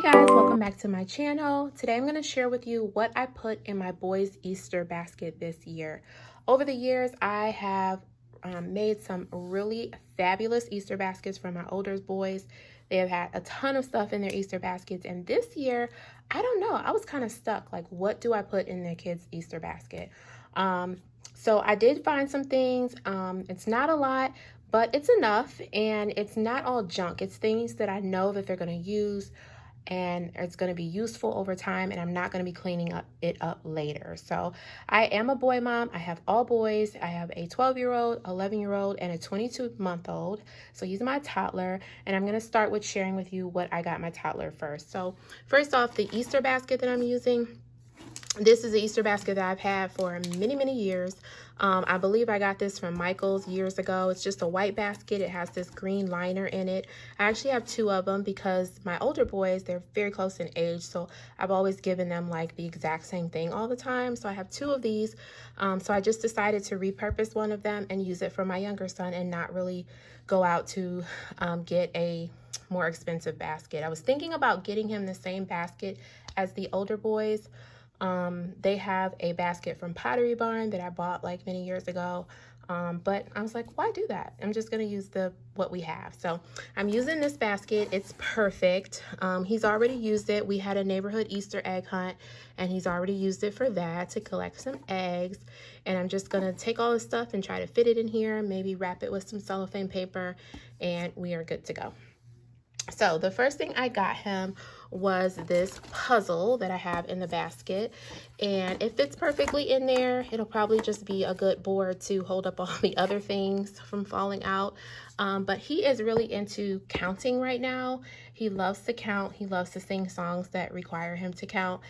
Hey guys, welcome back to my channel. Today I'm going to share with you what I put in my boys' Easter basket this year. Over the years, I have made some really fabulous Easter baskets for my older boys. They have had a ton of stuff in their Easter baskets, and this year, I don't know, I was kind of stuck. Like, what do I put in their kids' Easter basket? So I did find some things. It's not a lot, but it's enough, and it's not all junk. It's things that I know that they're going to use and it's going to be useful over time, and I'm not going to be cleaning it up later. So I am a boy mom. I have all boys. I have a 12-year-old, 11-year-old, and a 22-month-old. So he's my toddler, and I'm going to start with sharing with you what I got my toddler first. So first off, the Easter basket that I'm using. This is the Easter basket that I've had for many years. I believe I got this from Michael's years ago. It's just a white basket. It has this green liner in it. I actually have two of them because my older boys, they're very close in age, so I've always given them like the exact same thing all the time. So I have two of these. So I just decided to repurpose one of them and use it for my younger son and not really go out to get a more expensive basket. I was thinking about getting him the same basket as the older boys. They have a basket from Pottery Barn that I bought like many years ago. But I was like, why do that? I'm just going to use what we have. So I'm using this basket. It's perfect. He's already used it. We had a neighborhood Easter egg hunt, and he's already used it for that, to collect some eggs. And I'm just going to take all this stuff and try to fit it in here, maybe wrap it with some cellophane paper, and we are good to go. So the first thing I got him was this puzzle that I have in the basket, and it fits perfectly in there. It'll probably just be a good board to hold up all the other things from falling out. But he is really into counting right now. He loves to count. He loves to sing songs that require him to count.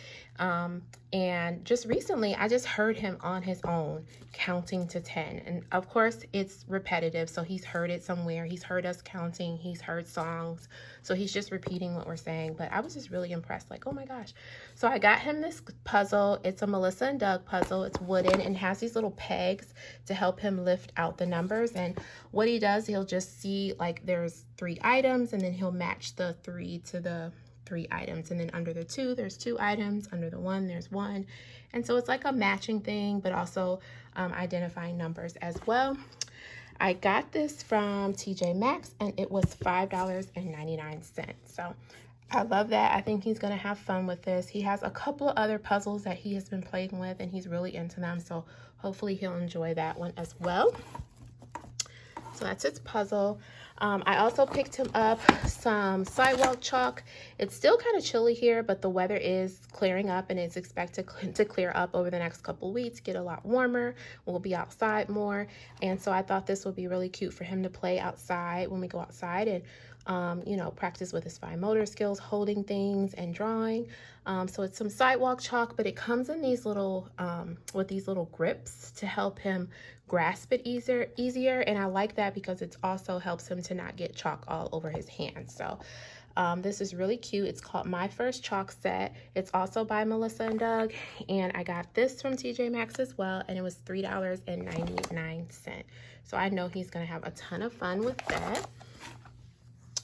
And just recently, I just heard him on his own counting to 10. And of course, it's repetitive. So he's heard it somewhere. He's heard us counting. He's heard songs. So he's just repeating what we're saying. But I was just really impressed. Like, oh my gosh. So I got him this puzzle. It's a Melissa and Doug puzzle. It's wooden and has these little pegs to help him lift out the numbers. And what he does, he'll just see like there's 3 items, and then he'll match the 3 to the 3 items, and then under the 2 there's 2 items, under the 1 there's 1, and so it's like a matching thing, but also identifying numbers as well. I got this from TJ Maxx, and it was $5.99. So I love that. I think he's going to have fun with this. He has a couple of other puzzles that he has been playing with, and he's really into them, so hopefully he'll enjoy that one as well. So that's his puzzle. I also picked him up some sidewalk chalk. It's still kind of chilly here, but the weather is clearing up, and it's expected to clear up over the next couple of weeks, get a lot warmer. We'll be outside more. And so I thought this would be really cute for him to play outside when we go outside and, you know, practice with his fine motor skills, holding things and drawing. So it's some sidewalk chalk, but it comes in these little, with these little grips to help him grasp it easier. And I like that because it also helps him to not get chalk all over his hands. So this is really cute. It's called My First Chalk Set. It's also by Melissa and Doug, and I got this from TJ Maxx as well, and it was $3.99. So I know he's gonna have a ton of fun with that.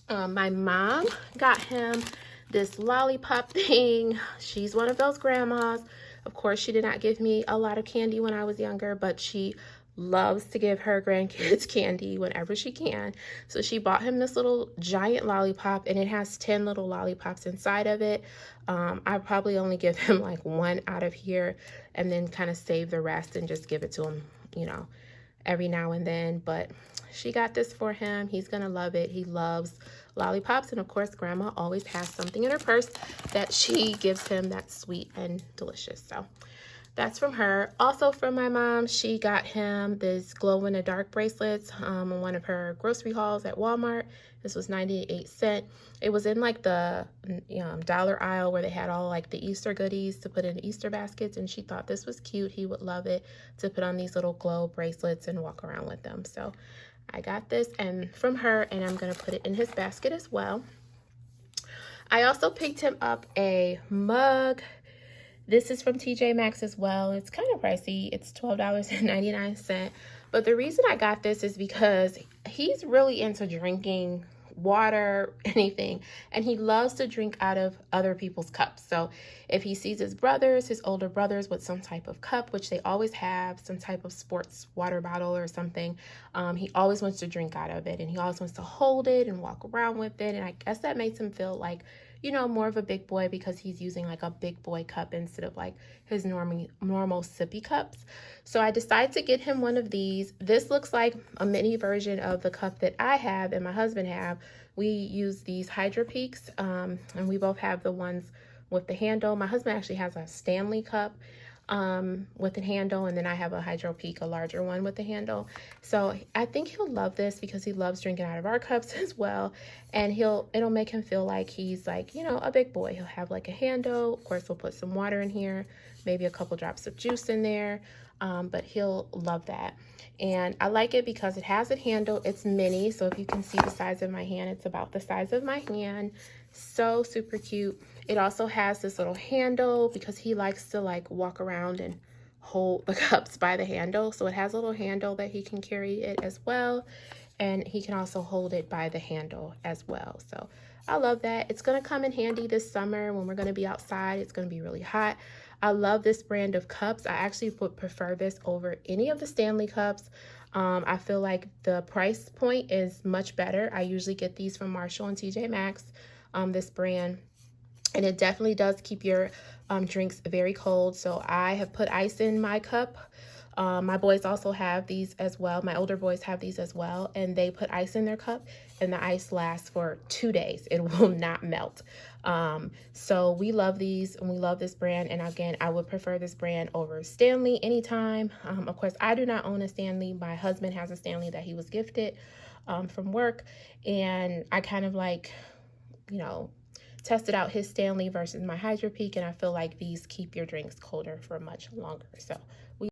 My mom got him this lollipop thing. She's one of those grandmas. Of course, she did not give me a lot of candy when I was younger, but she loves to give her grandkids candy whenever she can. So she bought him this little giant lollipop, and it has 10 little lollipops inside of it. I probably only give him like 1 out of here, and then kind of save the rest and just give it to him, you know, every now and then. But she got this for him. He's gonna love it. He loves lollipops, and of course grandma always has something in her purse that she gives him that's sweet and delicious. So that's from her. Also from my mom, she got him this glow-in-the-dark bracelets on one of her grocery hauls at Walmart. This was 98 cents. It was in like the dollar aisle where they had all like the Easter goodies to put in Easter baskets, and she thought this was cute. He would love it to put on these little glow bracelets and walk around with them. So I got this and from her, and I'm gonna put it in his basket as well. I also picked him up a mug. This is from TJ Maxx as well. It's kind of pricey. It's $12.99. But the reason I got this is because he's really into drinking water, anything. And he loves to drink out of other people's cups. So if he sees his brothers, his older brothers with some type of cup, which they always have, some type of sports water bottle or something, he always wants to drink out of it, and he always wants to hold it and walk around with it. And I guess that makes him feel like, you know, more of a big boy because he's using like a big boy cup instead of like his normal sippy cups. So I decided to get him one of these. This looks like a mini version of the cup that I have and my husband have. We use these Hydro Peaks, and we both have the ones with the handle. My husband actually has a Stanley cup with the handle, and then I have a Hydro Peak, a larger one with the handle. So I think he'll love this because he loves drinking out of our cups as well, and it'll make him feel like he's like, you know, a big boy. He'll have like a handle. Of course, we'll put some water in here, maybe a couple drops of juice in there, but he'll love that. And I like it because it has a handle. It's mini, so if you can see the size of my hand, it's about the size of my hand. So super cute. It also has this little handle because he likes to like walk around and hold the cups by the handle. So it has a little handle that he can carry it as well. And he can also hold it by the handle as well. So I love that. It's going to come in handy this summer when we're going to be outside. It's going to be really hot. I love this brand of cups. I actually would prefer this over any of the Stanley cups. I feel like the price point is much better. I usually get these from Marshall and TJ Maxx, this brand. And it definitely does keep your drinks very cold. So I have put ice in my cup. My boys also have these as well. My older boys have these as well. And they put ice in their cup, and the ice lasts for 2 days. It will not melt. So we love these, and we love this brand. And again, I would prefer this brand over Stanley anytime. Of course, I do not own a Stanley. My husband has a Stanley that he was gifted from work. And I kind of like, you know, tested out his Stanley versus my Hydro Peak, and I feel like these keep your drinks colder for much longer. So we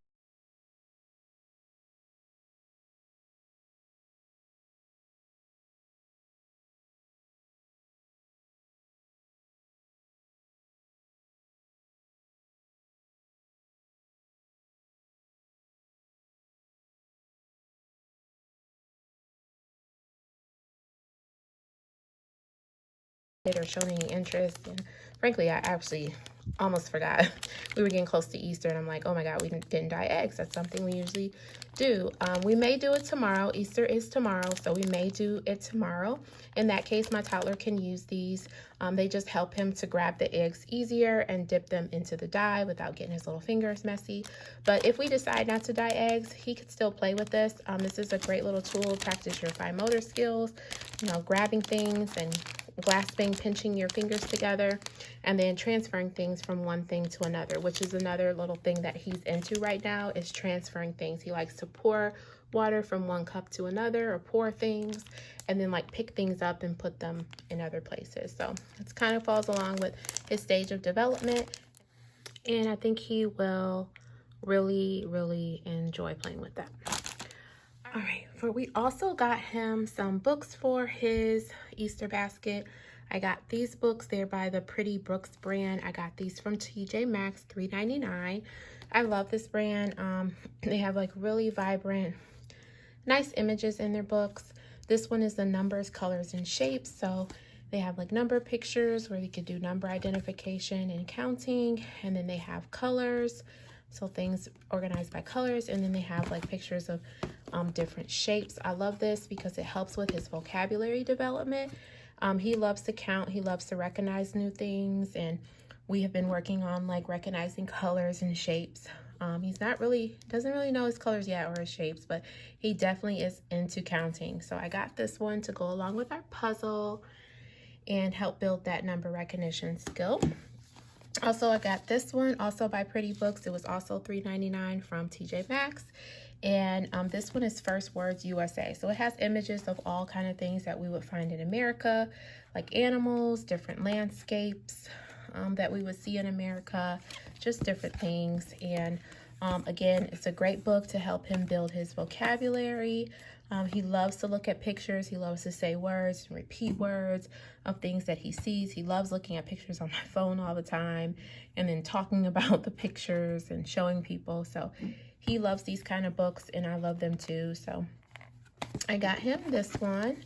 or shown any interest. And frankly, I actually almost forgot. We were getting close to Easter, and I'm like, oh my God, we didn't dye eggs. That's something we usually do. We may do it tomorrow. Easter is tomorrow, so we may do it tomorrow. In that case, my toddler can use these. They just help him to grab the eggs easier and dip them into the dye without getting his little fingers messy. But if we decide not to dye eggs, he could still play with this. This is a great little tool to practice your fine motor skills, you know, grabbing things and grasping, pinching your fingers together, and then transferring things from one thing to another, which is another little thing that he's into right now, is transferring things. He likes to pour water from one cup to another, or pour things, and then like pick things up and put them in other places. So it kind of falls along with his stage of development, and I think he will really enjoy playing with that. All right, we also got him some books for his Easter basket. I got these books. They're by the Pretty Brooks brand. I got these from TJ Maxx, $3.99. I love this brand. They have like really vibrant, nice images in their books. This one is the numbers, colors, and shapes. So they have like number pictures where you could do number identification and counting. And then they have colors, so things organized by colors. And then they have like pictures of different shapes. I love this because it helps with his vocabulary development. He loves to count. He loves to recognize new things. And we have been working on like recognizing colors and shapes. Doesn't really know his colors yet or his shapes, but he definitely is into counting. So I got this one to go along with our puzzle and help build that number recognition skill. Also, I got this one also by Pretty Books. It was also $3.99 from TJ Maxx. And this one is First Words USA. So it has images of all kind of things that we would find in America, like animals, different landscapes that we would see in America, just different things. And again, it's a great book to help him build his vocabulary. He loves to look at pictures. He loves to say words and repeat words of things that he sees. He loves looking at pictures on my phone all the time and then talking about the pictures and showing people. So he loves these kind of books, and I love them too. So I got him this one.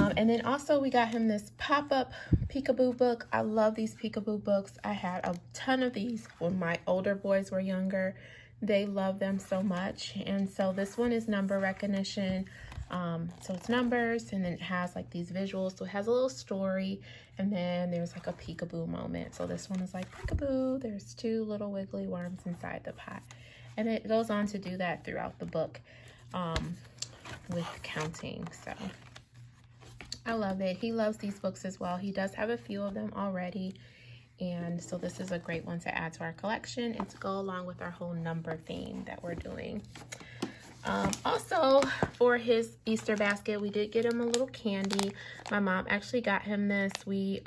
And then also we got him this pop-up peekaboo book. I love these peekaboo books. I had a ton of these when my older boys were younger. They love them so much. And so this one is number recognition. So it's numbers, and then it has like these visuals. So it has a little story, and then there's like a peekaboo moment. So this one is like peekaboo. There's 2 little wiggly worms inside the pot. And it goes on to do that throughout the book with counting. So I love it. He loves these books as well. He does have a few of them already. And so this is a great one to add to our collection and to go along with our whole number theme that we're doing. Also, for his Easter basket, we did get him a little candy. My mom actually got him this. We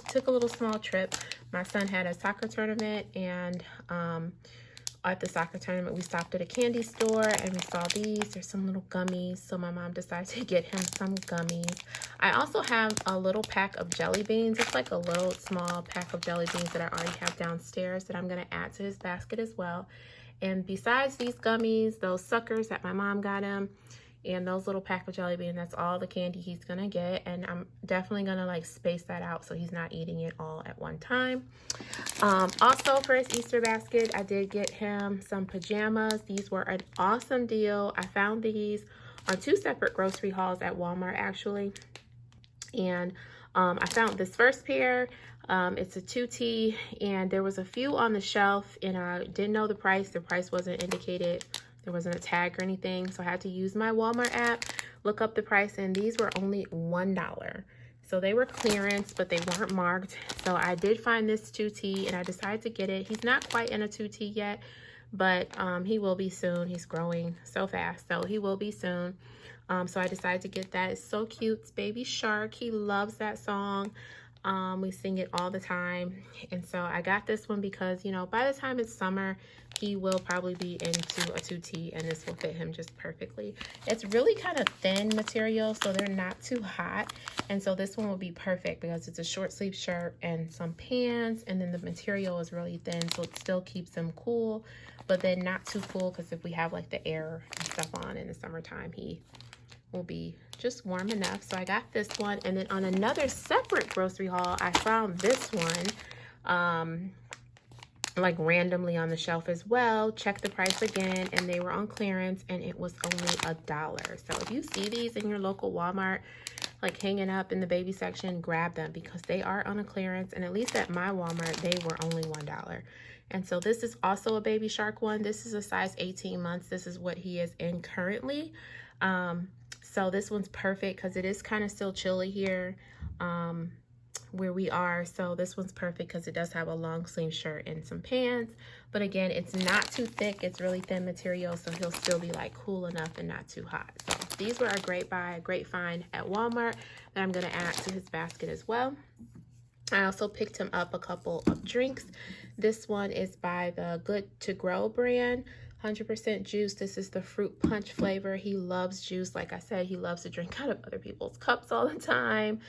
took a little small trip. My son had a soccer tournament, and at the soccer tournament, we stopped at a candy store and we saw these. There's some little gummies, so my mom decided to get him some gummies. I also have a little pack of jelly beans. It's like a little small pack of jelly beans that I already have downstairs that I'm going to add to his basket as well. And besides these gummies, those suckers that my mom got him, and those little pack of jelly beans, that's all the candy he's gonna get. And I'm definitely gonna like space that out so he's not eating it all at one time. Also for his Easter basket, I did get him some pajamas. These were an awesome deal. I found these on 2 separate grocery hauls at Walmart actually. And I found this first pair. It's a 2T, and there was a few on the shelf, and I didn't know the price. The price wasn't indicated. There wasn't a tag or anything, so I had to use my Walmart app, look up the price, and these were only $1. So they were clearance, but they weren't marked. So I did find this 2T, and I decided to get it. He's not quite in a 2T yet, but he will be soon. He's growing so fast, so he will be soon. So I decided to get that. It's so cute. It's Baby Shark. He loves that song. We sing it all the time. And so I got this one because, you know, by the time it's summer, he will probably be into a 2T, and this will fit him just perfectly. It's really kind of thin material, so they're not too hot. And so this one will be perfect because it's a short sleeve shirt and some pants, and then the material is really thin, so it still keeps him cool, but then not too cool, because if we have like the air and stuff on in the summertime, he will be just warm enough. So I got this one, and then on another separate grocery haul, I found this one like randomly on the shelf as well. Checked the price again, and they were on clearance, and it was only $1. So if you see these in your local Walmart like hanging up in the baby section, grab them because they are on a clearance, and at least at my Walmart they were only $1. And so this is also a Baby Shark one. This is a size 18 months. This is what he is in currently. So this one's perfect because it is kind of still chilly here where we are. So this one's perfect because it does have a long sleeve shirt and some pants. But again, it's not too thick. It's really thin material, so he'll still be like cool enough and not too hot. So these were a great buy, a great find at Walmart that I'm going to add to his basket as well. I also picked him up a couple of drinks. This one is by the Good to Grow brand. 100% juice. This is the fruit punch flavor. He loves juice. Like I said, he loves to drink out of other people's cups all the time.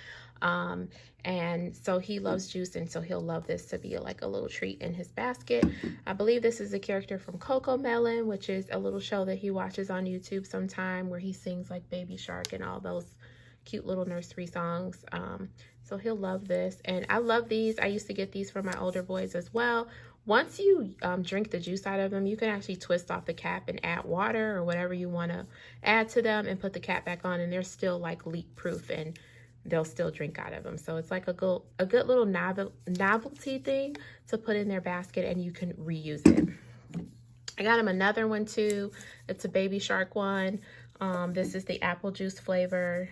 And so he loves juice, and so he'll love this to be like a little treat in his basket. I believe this is a character from Coco Melon, which is a little show that he watches on YouTube sometime where he sings like Baby Shark and all those cute little nursery songs. So he'll love this. And I love these. I used to get these for my older boys as well. Once you drink the juice out of them, you can actually twist off the cap and add water or whatever you want to add to them and put the cap back on, and they're still like leak proof and they'll still drink out of them. So it's like a good little novelty thing to put in their basket, and you can reuse it. I got him another one too. It's a Baby Shark one. This is the apple juice flavor,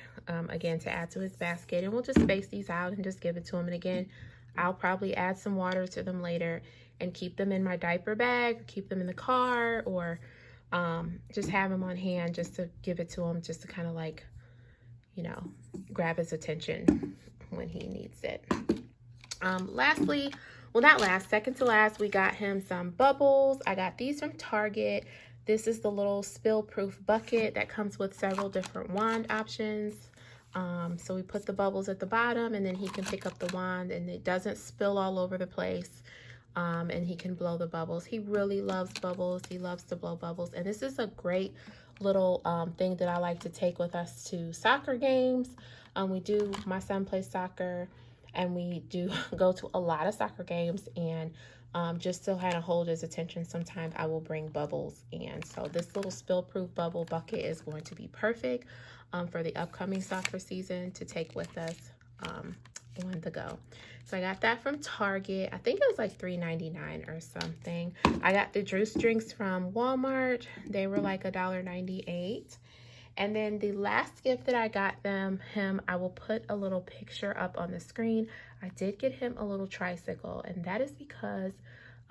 again, to add to his basket. And we'll just space these out and just give it to him. And again, I'll probably add some water to them later and keep them in my diaper bag, or keep them in the car, or just have them on hand just to give it to him, just to kind of like, you know, grab his attention when he needs it. Lastly, well, not last, second to last, we got him some bubbles. I got these from Target. This is the little spill-proof bucket that comes with several different wand options. So we put the bubbles at the bottom, and then he can pick up the wand, and it doesn't spill all over the place. And he can blow the bubbles. He really loves bubbles. He loves to blow bubbles. And this is a great little thing that I like to take with us to soccer games. My son plays soccer, and we do go to a lot of soccer games, and just to kind of hold his attention, sometimes I will bring bubbles. And so this little spill-proof bubble bucket is going to be perfect for the upcoming soccer season to take with us on the go. So I got that from Target. I think it was like $3.99 or something. I got the juice drinks from Walmart. They were like $1.98. And then the last gift that I got him, I will put a little picture up on the screen. I did get him a little tricycle, and that is because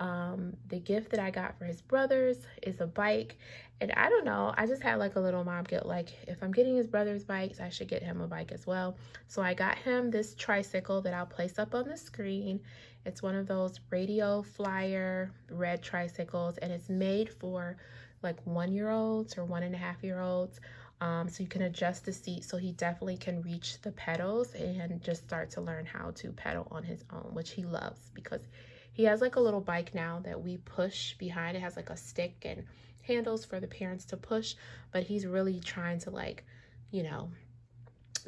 the gift that I got for his brothers is a bike. And I don't know, I just had like a little mom guilt, like if I'm getting his brother's bikes, I should get him a bike as well. So I got him this tricycle that I'll place up on the screen. It's one of those radio flyer red tricycles, and it's made for like 1-year-olds or 1.5-year-olds. So you can adjust the seat so he definitely can reach the pedals and just start to learn how to pedal on his own, which he loves, because he has like a little bike now that we push behind. It has like a stick and handles for the parents to push, but he's really trying to, like, you know,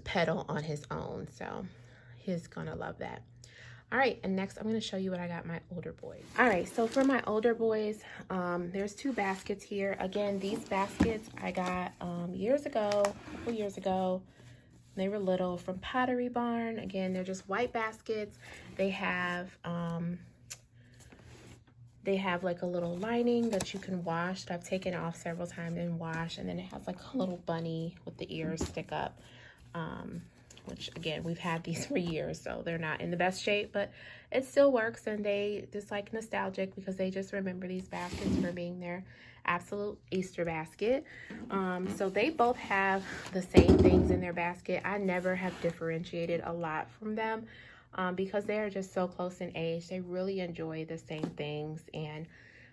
pedal on his own. So he's gonna love that. All right, and next I'm going to show you what I got my older boys. All right, so for my older boys, there's 2 baskets here. Again, these baskets I got years ago, a couple years ago. They were little, from Pottery Barn. Again, they're just white baskets. They have like a little lining that you can wash, that I've taken off several times and washed, and then it has like a little bunny with the ears stick up. Which again, we've had these for years, so they're not in the best shape, but it still works, and they just like nostalgic because they just remember these baskets for being their absolute Easter basket. So they both have the same things in their basket. I never have differentiated a lot from them because they are just so close in age. They really enjoy the same things, and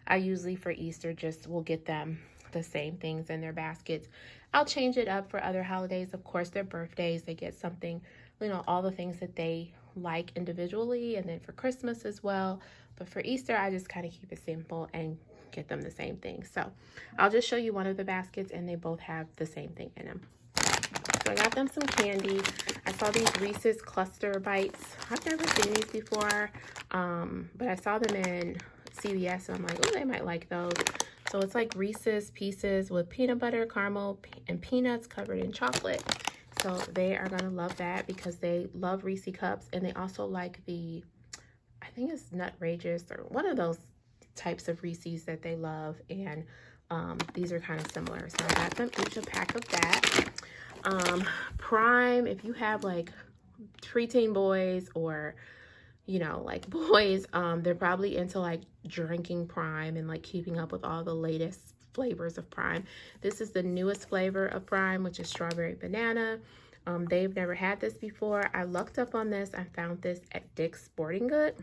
I usually for Easter just will get them the same things in their baskets. I'll change it up for other holidays. Of course, their birthdays, they get something, you know, all the things that they like individually, and then for Christmas as well. But for Easter, I just kind of keep it simple and get them the same thing. So I'll just show you one of the baskets, and they both have the same thing in them. So I got them some candy. I saw these Reese's Cluster Bites. I've never seen these before, but I saw them in CVS, and I'm like, oh, they might like those. So it's like Reese's Pieces with peanut butter, caramel, and peanuts covered in chocolate. So they are gonna love that because they love Reese cups, and they also like the, I think it's Nutrageous or one of those types of Reese's that they love, and these are kind of similar. So I got them each a pack of that. Prime, if you have like preteen boys or, you know, like boys, they're probably into like drinking Prime and like keeping up with all the latest flavors of Prime. This is the newest flavor of Prime, which is strawberry banana. They've never had this before. I looked up on this. I found this at Dick's Sporting Goods.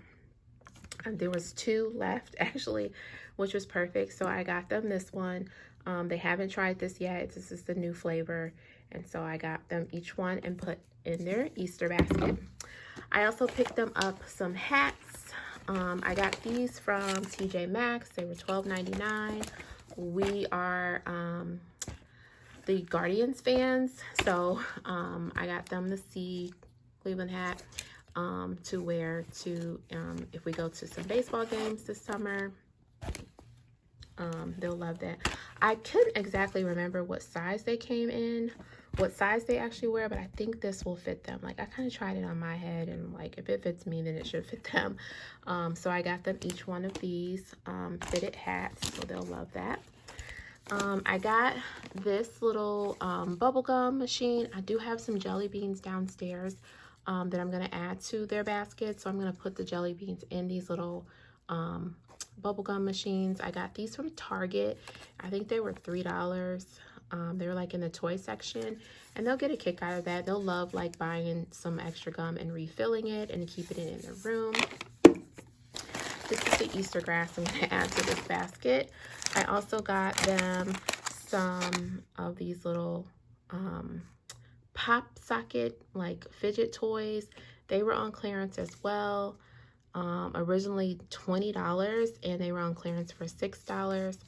There was 2 left actually, which was perfect. So I got them this one. They haven't tried this yet. This is the new flavor. And so I got them each one and put in their Easter basket. I also picked them up some hats. I got these from TJ Maxx. They were $12.99. We are the Guardians fans, so I got them the C Cleveland hat to wear to if we go to some baseball games this summer. They'll love that. I couldn't exactly remember what size they came in, what size they actually wear, but I think this will fit them. Like, I kind of tried it on my head, and like, if it fits me, then it should fit them. So I got them each one of these fitted hats, so they'll love that. I got this little bubblegum machine. I do have some jelly beans downstairs that I'm going to add to their basket. So I'm going to put the jelly beans in these little bubblegum machines. I got these from Target. I think they were $3. They were like in the toy section, and they'll get a kick out of that. They'll love like buying some extra gum and refilling it and keeping it in their room. This is the Easter grass I'm going to add to this basket. I also got them some of these little pop socket like fidget toys. They were on clearance as well. Originally $20, and they were on clearance for $6.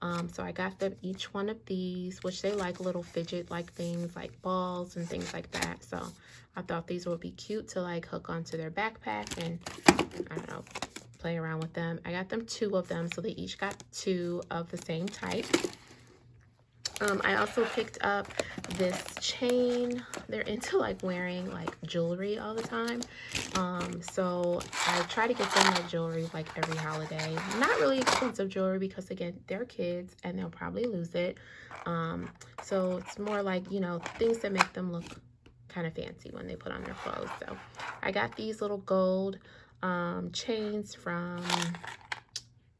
So I got them each one of these, which they like little fidget like things like balls and things like that. So I thought these would be cute to like hook onto their backpack and I don't know, play around with them. I got them 2 of them, so they each got 2 of the same type. I also picked up this chain. They're into like wearing like jewelry all the time. So I try to get them like jewelry like every holiday. Not really expensive jewelry because again, they're kids and they'll probably lose it. So it's more like, you know, things that make them look kind of fancy when they put on their clothes. So I got these little gold chains from,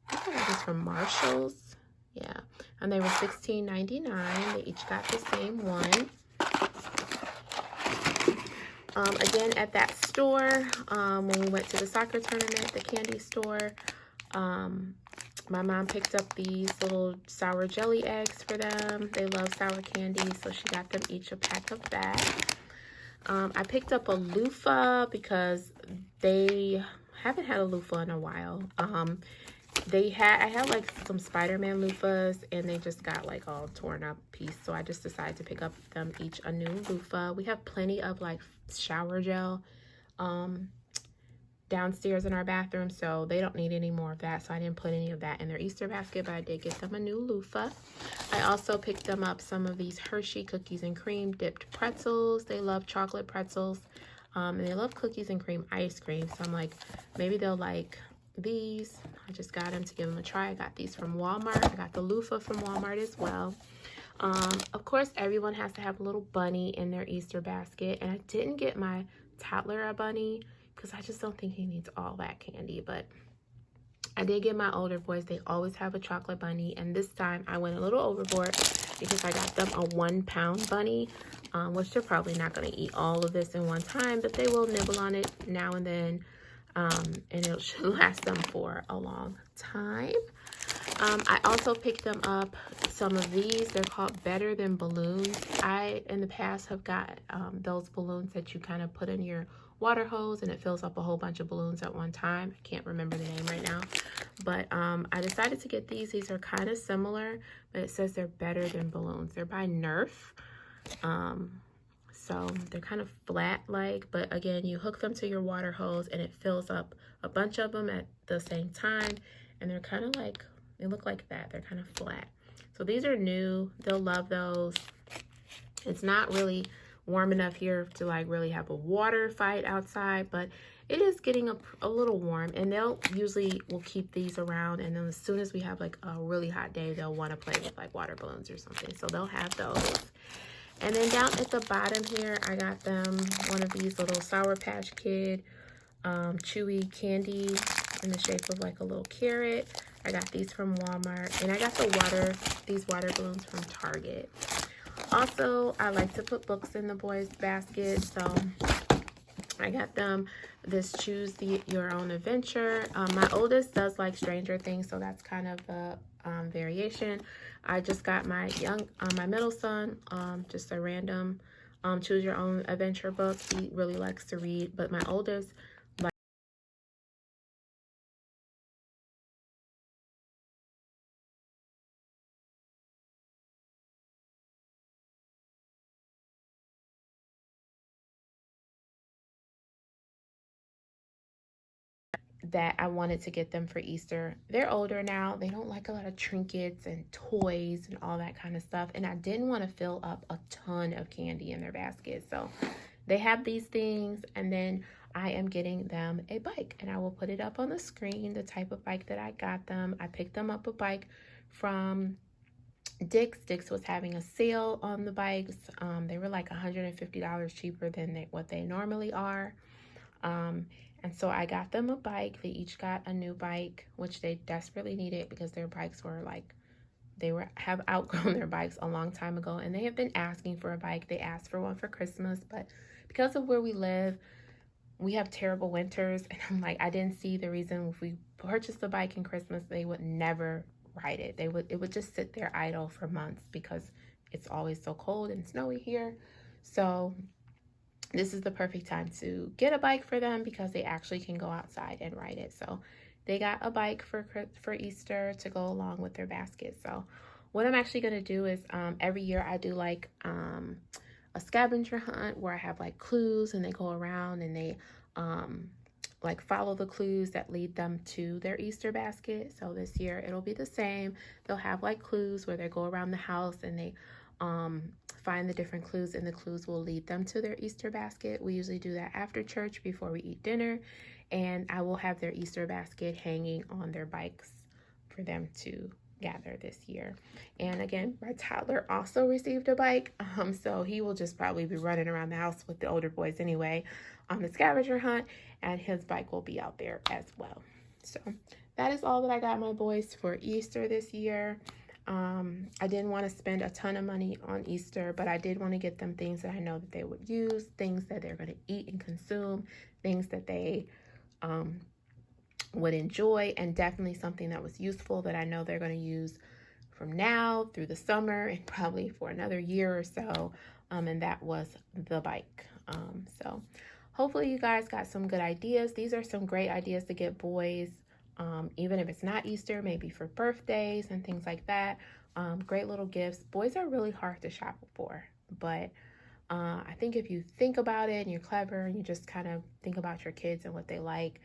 I think I got this from Marshall's. Yeah, and they were $16.99. They each got the same one. Again, at that store, when we went to the soccer tournament, the candy store, my mom picked up these little sour jelly eggs for them. They love sour candy, so she got them each a pack of that. I picked up a loofah because they haven't had a loofah in a while. I had like some Spider-Man loofahs and they just got like all torn up piece, so I just decided to pick up them each a new loofah. We have plenty of like shower gel downstairs in our bathroom, so they don't need any more of that, so I didn't put any of that in their Easter basket, but I did get them a new loofah. I also picked them up some of these Hershey cookies and cream dipped pretzels. They love chocolate pretzels, and they love cookies and cream ice cream, so I'm like, maybe they'll like these. I just got them to give them a try. I got these from Walmart. I got the loofah from Walmart as well. Of course, everyone has to have a little bunny in their Easter basket, and I didn't get my Toddler a bunny because I just don't think he needs all that candy, but I did get my older boys. They always have a chocolate bunny, and this time I went a little overboard because I got them a 1-pound bunny, which they're probably not going to eat all of this in one time, but they will nibble on it now and then. And it should last them for a long time. I also picked them up some of these. They're called Better Than Balloons. I, in the past, have got those balloons that you kind of put in your water hose and it fills up a whole bunch of balloons at one time. I can't remember the name right now. But I decided to get these. These are kind of similar, but it says they're better than balloons. They're by Nerf. So they're kind of flat like, but again, you hook them to your water hose and it fills up a bunch of them at the same time. And they're kind of like, they look like that. They're kind of flat. So these are new. They'll love those. It's not really warm enough here to like really have a water fight outside, but it is getting a little warm, and they'll usually will keep these around. And then as soon as we have like a really hot day, they'll want to play with like water balloons or something. So they'll have those. And then down at the bottom here, I got them one of these little Sour Patch Kid chewy candy in the shape of like a little carrot. I got these from Walmart, and I got these water balloons from Target. Also, I like to put books in the boys' basket, so I got them this Choose Your Own Adventure. My oldest does like Stranger Things, so that's kind of a variation. I just got my my middle son just a random Choose Your Own Adventure book. He really likes to read, but my oldest that I wanted to get them for Easter. They're older now. They don't like a lot of trinkets and toys and all that kind of stuff. And I didn't want to fill up a ton of candy in their basket. So they have these things, and then I am getting them a bike, and I will put it up on the screen, the type of bike that I got them. I picked them up a bike from Dick's. Dick's was having a sale on the bikes. They were like $150 cheaper than what they normally are. And so I got them a bike. They each got a new bike, which they desperately needed because their bikes were like, have outgrown their bikes a long time ago, and they have been asking for a bike. They asked for one for Christmas, but because of where we live, we have terrible winters, and I'm like, I didn't see the reason if we purchased the bike in Christmas, they would never ride it. It would just sit there idle for months because it's always so cold and snowy here. So this is the perfect time to get a bike for them because they actually can go outside and ride it. So they got a bike for Easter to go along with their basket. So what I'm actually going to do is every year I do like a scavenger hunt where I have like clues, and they go around and they like follow the clues that lead them to their Easter basket. So this year it'll be the same. They'll have like clues where they go around the house and they find the different clues, and the clues will lead them to their Easter basket. We usually do that after church before we eat dinner, and I will have their Easter basket hanging on their bikes for them to gather this year. And again, my toddler also received a bike, so he will just probably be running around the house with the older boys anyway on the scavenger hunt, and his bike will be out there as well. So that is all that I got my boys for Easter this year. I didn't want to spend a ton of money on Easter, but I did want to get them things that I know that they would use, things that they're going to eat and consume, things that they would enjoy, and definitely something that was useful that I know they're going to use from now through the summer and probably for another year or so, and that was the bike. So hopefully you guys got some good ideas. These are some great ideas to get boys, even if it's not Easter, maybe for birthdays and things like that. Great little gifts. Boys are really hard to shop for, but I think if you think about it and you're clever and you just kind of think about your kids and what they like,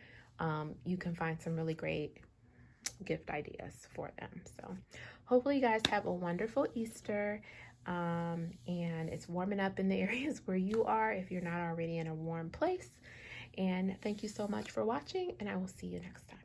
you can find some really great gift ideas for them. So hopefully you guys have a wonderful Easter, and it's warming up in the areas where you are if you're not already in a warm place. And thank you so much for watching, and I will see you next time.